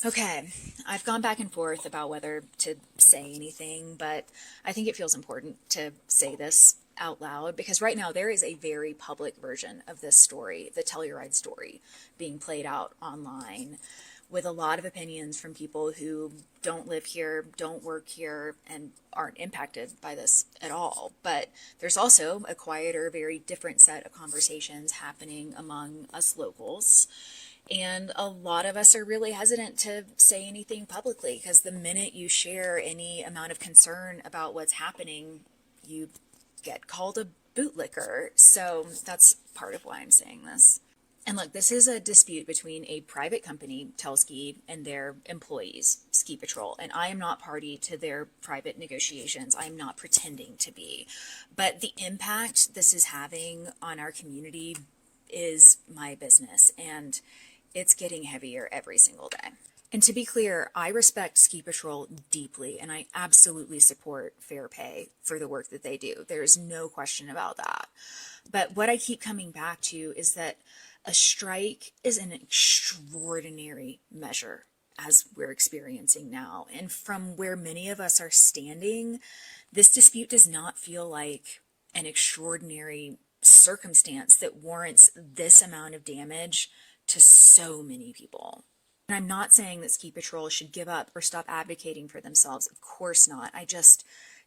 Okay, I've gone back and forth about whether to say anything, but I think it feels important to say this out loud because right now there is a very public version of this story, the Telluride story, being played out online with a lot of opinions from people who don't live here, don't work here, and aren't impacted by this at all. But there's also a quieter, very different set of conversations happening among us locals. And a lot of us are really hesitant to say anything publicly because the minute you share any amount of concern about what's happening, you get called a bootlicker. So that's part of why I'm saying this. And look, this is a dispute between a private company, Telski, and their employees, Ski Patrol. And I am not party to their private negotiations. I'm not pretending to be. But the impact this is having on our community is my business. And it's getting heavier every single day. And to be clear, I respect Ski Patrol deeply, and I absolutely support fair pay for the work that they do. There's no question about that. But what I keep coming back to is that a strike is an extraordinary measure as we're experiencing now. And from where many of us are standing, this dispute does not feel like an extraordinary circumstance that warrants this amount of damage to so many people. And I'm not saying that Ski Patrol should give up or stop advocating for themselves. Of course not. I just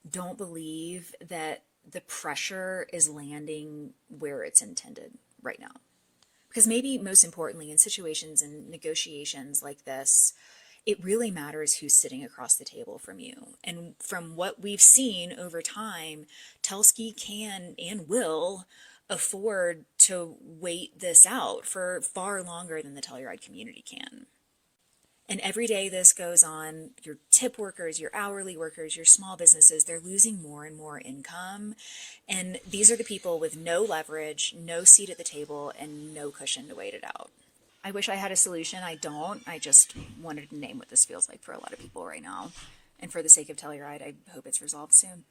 don't believe that the pressure is landing where it's intended right now. Because maybe most importantly, in situations and negotiations like this, it really matters who's sitting across the table from you. And from what we've seen over time, Telski can and will afford to wait this out for far longer than the Telluride community can. And every day this goes on, your tip workers, your hourly workers, your small businesses, they're losing more and more income. And these are the people with no leverage, no seat at the table, and no cushion to wait it out. I wish I had a solution. I don't. I just wanted to name what this feels like for a lot of people right now. And for the sake of Telluride, I hope it's resolved soon.